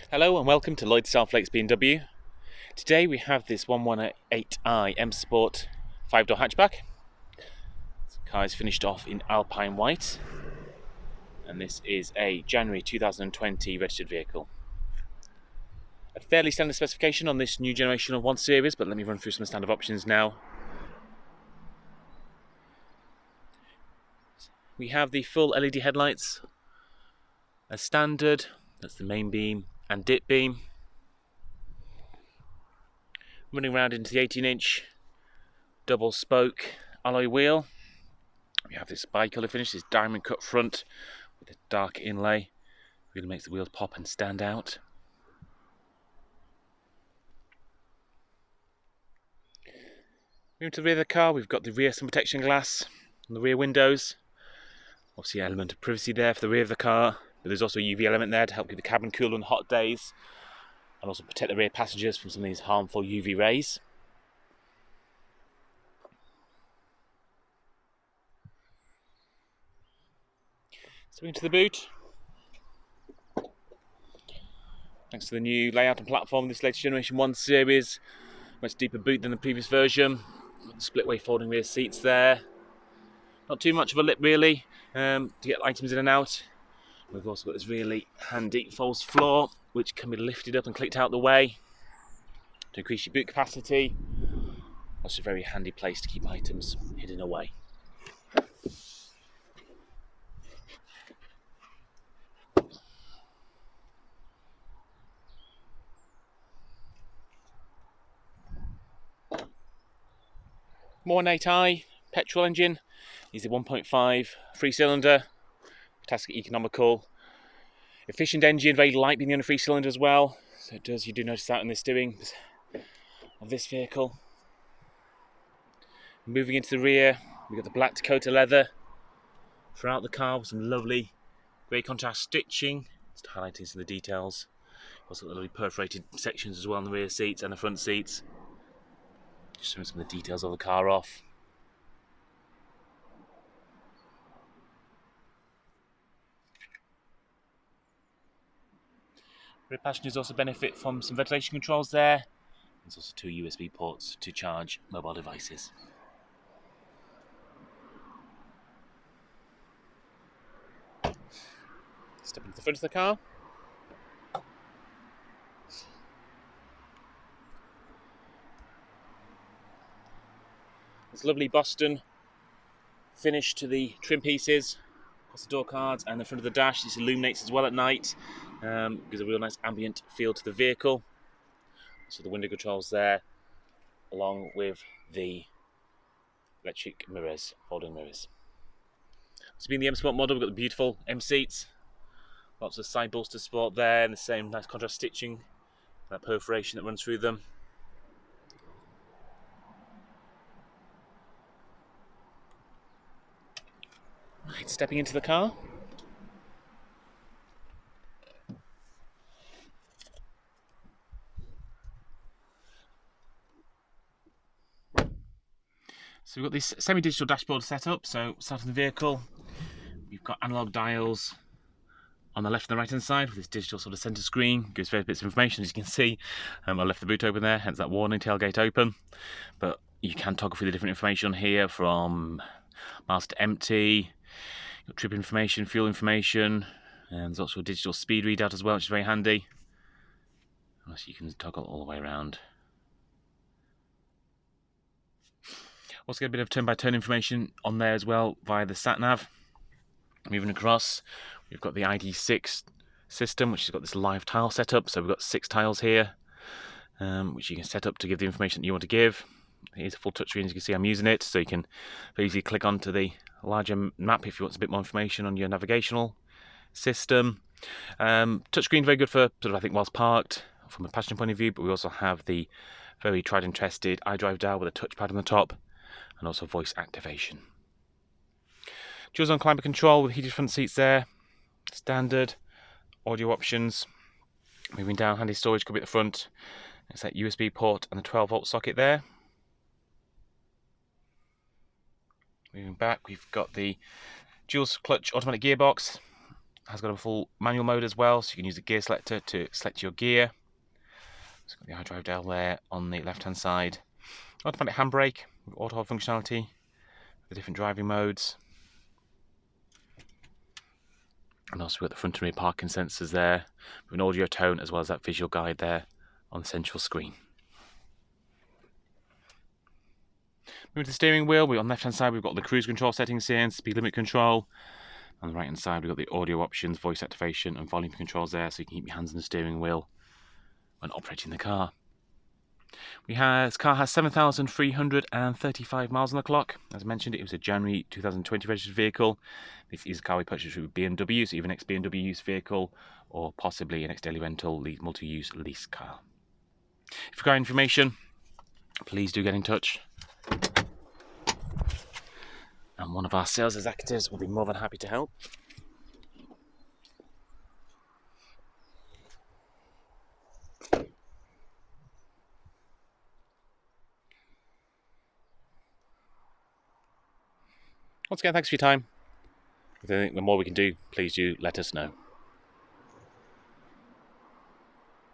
Hello and welcome to Lloyd Starflake's BMW. Today we have this 118i M Sport 5-door hatchback. This car is finished off in Alpine White, and this is a January 2020 registered vehicle. A fairly standard specification on this new generation of 1 Series, but let me run through some standard options now. We have the full LED headlights as standard. That's the main beam and dip beam. Running around into the 18-inch double spoke alloy wheel. We have this bi-colour finish, this diamond cut front with a dark inlay. Really makes the wheels pop and stand out. Moving to the rear of the car, we've got the rear sun protection glass on the rear windows. Obviously an element of privacy there for the rear of the car, but there's also a UV element there to help keep the cabin cooler on hot days and also protect the rear passengers from some of these harmful UV rays. So into the boot. Thanks to the new layout and platform, this latest generation 1 Series, much deeper boot than the previous version. Got the split-way folding rear seats there. Not too much of a lip really to get items in and out. We've also got this really handy false floor, which can be lifted up and clicked out the way to increase your boot capacity. That's a very handy place to keep items hidden away. More 1.8i petrol engine. Is a 1.5 3-cylinder, fantastic economical, efficient engine, very light being on a 3-cylinder as well. So you do notice that in the steering of this vehicle. Moving into the rear, we've got the black Dakota leather throughout the car with some lovely grey contrast stitching, just highlighting some of the details. Also got the lovely perforated sections as well on the rear seats and the front seats. Just showing some of the details of the car off. Rear passengers also benefit from some ventilation controls there. There's also 2 USB ports to charge mobile devices. Step into the front of the car. This lovely Boston finish to the trim pieces across the door cards and the front of the dash. This illuminates as well at night. Gives a real nice ambient feel to the vehicle. So the window controls there, along with the electric mirrors, folding mirrors. So being the M Sport model, we've got the beautiful M seats, lots of side bolster support there, and the same nice contrast stitching, that perforation that runs through them. Right, stepping into the car. So we've got this semi-digital dashboard set up. So starting the vehicle, we've got analog dials on the left and the right hand side with this digital sort of centre screen. Gives various bits of information, as you can see. I left the boot open there, hence that warning, tailgate open. But you can toggle through the different information on here, from miles to empty, trip information, fuel information, and there's also a digital speed readout as well, which is very handy. So you can toggle all the way around. Also get a bit of turn-by-turn information on there as well via the sat-nav. Moving across, we've got the ID6 system, which has got this live tile setup. So we've got 6 tiles here, which you can set up to give the information that you want to give. Here's a full touchscreen, as you can see I'm using it, so you can very easily click onto the larger map if you want a bit more information on your navigational system. Touchscreen very good for sort of, I think, whilst parked from a passenger point of view, but we also have the very tried and tested iDrive dial with a touchpad on the top, and also voice activation. Dual zone climate control with heated front seats there, standard audio options. Moving down, handy storage could be at the front. It's that USB port and the 12-volt socket there. Moving back, we've got the dual clutch automatic gearbox has got a full manual mode as well, so you can use the gear selector to select your gear. It's got the iDrive dial there on the left hand side. Automatic handbrake with auto hold functionality, the different driving modes. And also we've got the front and rear parking sensors there, with an audio tone as well as that visual guide there on the central screen. Moving to the steering wheel, on the left hand side we've got the cruise control settings here and speed limit control. On the right hand side we've got the audio options, voice activation and volume controls there, so you can keep your hands on the steering wheel when operating the car. This car has 7,335 miles on the clock. As mentioned, it was a January 2020 registered vehicle. This is a car we purchased with BMW, so either an ex-BMW used vehicle or possibly an ex-daily rental multi-use lease car. If you've got information, please do get in touch. And one of our sales executives will be more than happy to help. Once again, thanks for your time. If there's anything more we can do, please do let us know.